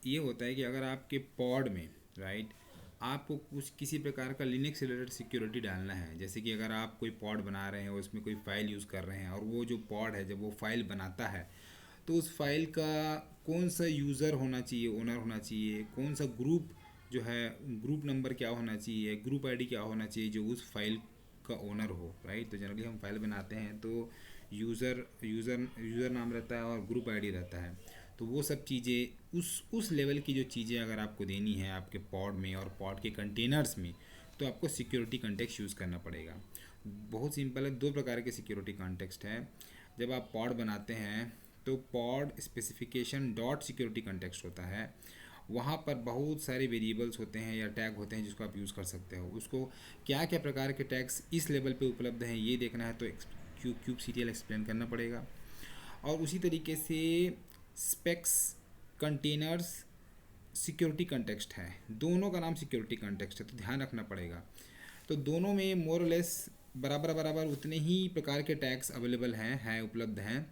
ये होता है कि अगर आपके पॉड में राइट आपको कुछ किसी प्रकार का लिनक्स रिलेटेड सिक्योरिटी डालना है, जैसे कि अगर आप कोई पॉड बना रहे हैं और उसमें कोई फाइल यूज़ कर रहे हैं और वो जो पॉड है जब वो फाइल बनाता है तो उस फाइल का कौन सा यूज़र होना चाहिए, ओनर होना चाहिए, कौन सा ग्रुप जो है, ग्रुप नंबर क्या होना चाहिए, ग्रुप आईडी क्या होना चाहिए जो उस फाइल का ओनर हो राइट। तो जनरली हम फाइल बनाते हैं तो यूज़र नाम रहता है और ग्रुप आईडी रहता है। तो वो सब चीज़ें उस लेवल की जो चीज़ें अगर आपको देनी है आपके पॉड में और पॉड के कंटेनर्स में, तो आपको सिक्योरिटी कंटेक्स्ट यूज़ करना पड़ेगा। बहुत सिंपल है, दो प्रकार के सिक्योरिटी कंटेक्स्ट है। जब आप पॉड बनाते हैं तो pod specification dot security context होता है, वहाँ पर बहुत सारे वेरिएबल्स होते हैं या टैग होते हैं जिसको आप यूज़ कर सकते हो। उसको क्या क्या प्रकार के टैग्स इस लेवल पे उपलब्ध हैं ये देखना है तो kubectl एक्सप्लेन करना पड़ेगा। और उसी तरीके से स्पेक्स कंटेनर्स सिक्योरिटी कंटेक्स्ट है, दोनों का नाम सिक्योरिटी कंटेक्स्ट है तो ध्यान रखना पड़ेगा। तो दोनों में मोर लेस बराबर बराबर उतने ही प्रकार के टैग्स अवेलेबल हैं उपलब्ध हैं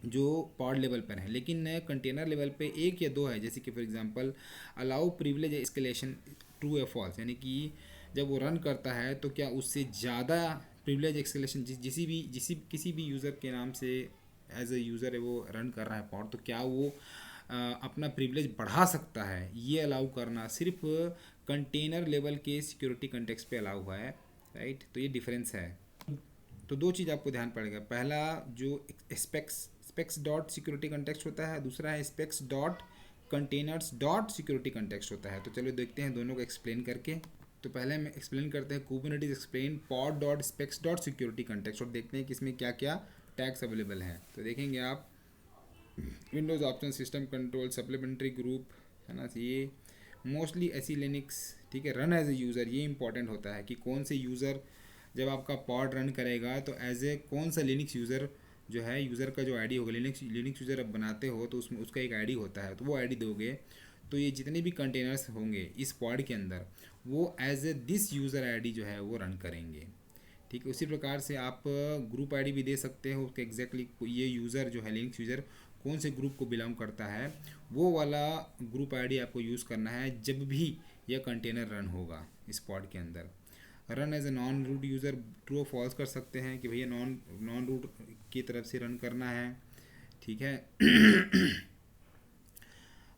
जो पॉड लेवल पर हैं, लेकिन कंटेनर लेवल पे एक या दो है। जैसे कि for example allow privilege escalation true या फॉल्स, यानी कि जब वो रन करता है तो क्या उससे ज़्यादा प्रिविलेज एक्सकेलेशन किसी भी यूज़र के नाम से एज ए यूज़र है वो रन कर रहा है पॉड, तो क्या वो अपना प्रिविलेज बढ़ा सकता है, ये अलाउ करना सिर्फ कंटेनर लेवल के सिक्योरिटी कंटेक्स्ट पे अलाउ हुआ है राइट। तो ये डिफरेंस है। तो दो चीज़ आपको ध्यान पड़ेगा, पहला जो स्पेक्स डॉट सिक्योरिटी कंटेक्स्ट होता है, दूसरा है specs dot containers dot security context होता है। तो चलो देखते हैं दोनों को एक्सप्लेन करके। तो पहले हम एक्सप्लेन करते हैं Kubernetes explain pod dot specs dot security context और देखते हैं कि इसमें क्या क्या टैग्स अवेलेबल हैं। तो देखेंगे आप Windows option system control supplementary group है ना, ये मोस्टली ऐसी लिनक्स ठीक है। रन एज ए यूज़र, ये इंपॉर्टेंट होता है कि कौन से यूज़र जब आपका पॉड रन करेगा तो एज ए कौन सा लिनक्स यूज़र जो है, यूज़र का जो आईडी होगा, लिनक्स यूज़र अब बनाते हो तो उसमें उसका एक आईडी होता है, तो वो आईडी दोगे तो ये जितने भी कंटेनर्स होंगे इस पॉड के अंदर वो as a this user ID जो है वो रन करेंगे ठीक है। उसी प्रकार से आप ग्रुप आईडी भी दे सकते हो कि एग्जैक्टली ये यूज़र जो है लिनक्स यूज़र कौन से ग्रुप को बिलोंग करता है, वो वाला ग्रुप आईडी आपको यूज़ करना है जब भी यह कंटेनर रन होगा इस पॉड के अंदर। Run as a non root user true और फॉल्स कर सकते हैं कि भैया नॉन रूट की तरफ से रन करना है ठीक है।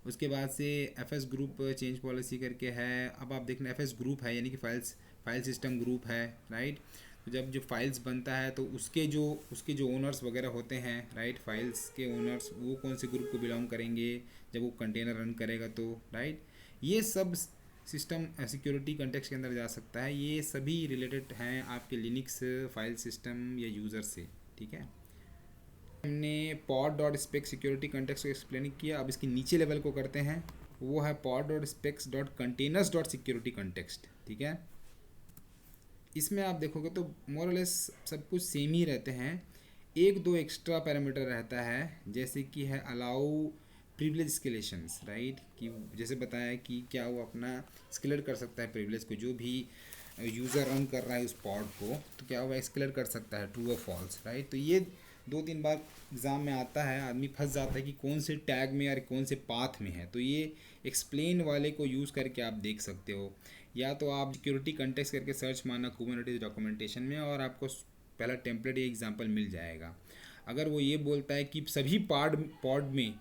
उसके बाद से एफएस ग्रुप चेंज पॉलिसी करके है। अब आप देखना एफएस ग्रुप है यानी कि फाइल सिस्टम ग्रुप है राइट। तो जब जो फाइल्स बनता है तो उसके जो ओनर्स वगैरह होते हैं राइट, फाइल्स के ओनर्स वो कौन से ग्रुप को बिलोंग करेंगे जब वो कंटेनर रन करेगा तो राइट। ये सब सिस्टम सिक्योरिटी कंटेक्स्ट के अंदर जा सकता है, ये सभी रिलेटेड हैं आपके लिनक्स फाइल सिस्टम या यूज़र से ठीक है। हमने pod dot specs security context को एक्सप्लेन किया। अब इसके नीचे लेवल को करते हैं, वो है pod dot specs dot containers dot security context ठीक है। इसमें आप देखोगे तो मोर और लेस सब कुछ सेम ही रहते हैं, एक दो एक्स्ट्रा पैरामीटर रहता है जैसे कि है अलाउ प्रिविलेज स्केलेशंस राइट, कि जैसे बताया कि क्या वो अपना स्केलेट कर सकता है प्रिविलेज को, जो भी यूज़र रन कर रहा है उस पॉड को तो क्या वो स्केलेट कर सकता है ट्रू और फॉल्स राइट। तो ये दो तीन बार एग्ज़ाम में आता है, आदमी फंस जाता है कि कौन से टैग में और कौन से पाथ में है। तो ये एक्सप्लेन वाले को यूज़ करके आप देख सकते हो, या तो आप सिक्योरिटी कंटेक्स्ट करके सर्च मारना कुबरनेटिस डॉक्यूमेंटेशन में और आपको पहला टेम्पलेट या एग्जांपल मिल जाएगा। अगर वो ये बोलता है कि सभी पॉड में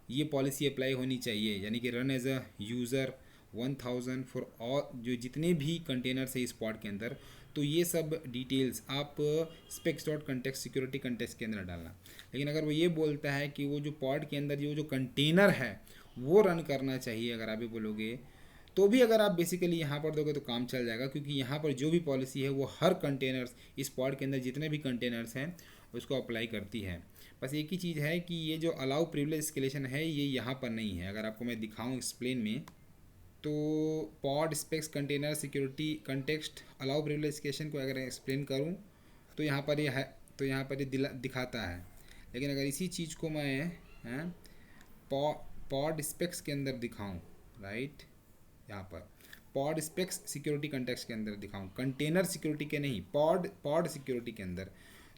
ये पॉलिसी अप्लाई होनी चाहिए यानी कि run as a user 1000 for all, जो जितने भी कंटेनर्स है इस पॉड के अंदर, तो ये सब डिटेल्स आप specs dot context security context के अंदर डालना। लेकिन अगर वो ये बोलता है कि वो जो पॉड के अंदर जो कंटेनर है वो रन करना चाहिए, अगर आप ये बोलोगे तो भी अगर आप बेसिकली यहाँ पर दोगे तो काम चल जाएगा, क्योंकि यहाँ पर जो भी पॉलिसी है वो हर कंटेनर्स इस पॉड के अंदर जितने भी कंटेनर्स हैं उसको अप्लाई करती है। बस एक ही चीज़ है कि ये जो अलाउ प्रिविलेज एस्केलेशन है ये यहाँ पर नहीं है। अगर आपको मैं दिखाऊँ एक्सप्लेन में तो pod specs container security context allow privilege escalation को अगर एक्सप्लेन करूँ तो यहाँ पर ये है, तो यहाँ पर ये दिखाता है। लेकिन अगर इसी चीज़ को मैं पॉड स्पेक्स के अंदर दिखाऊँ राइट, यहाँ पर पॉड स्पेक्स सिक्योरिटी कंटेक्स्ट के अंदर दिखाऊँ, कंटेनर सिक्योरिटी के नहीं, पॉड सिक्योरिटी के अंदर,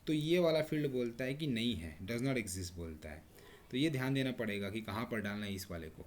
तो ये वाला फील्ड बोलता है कि नहीं है, डज नॉट एग्जिस्ट बोलता है। तो ये ध्यान देना पड़ेगा कि कहाँ पर डालना है इस वाले को।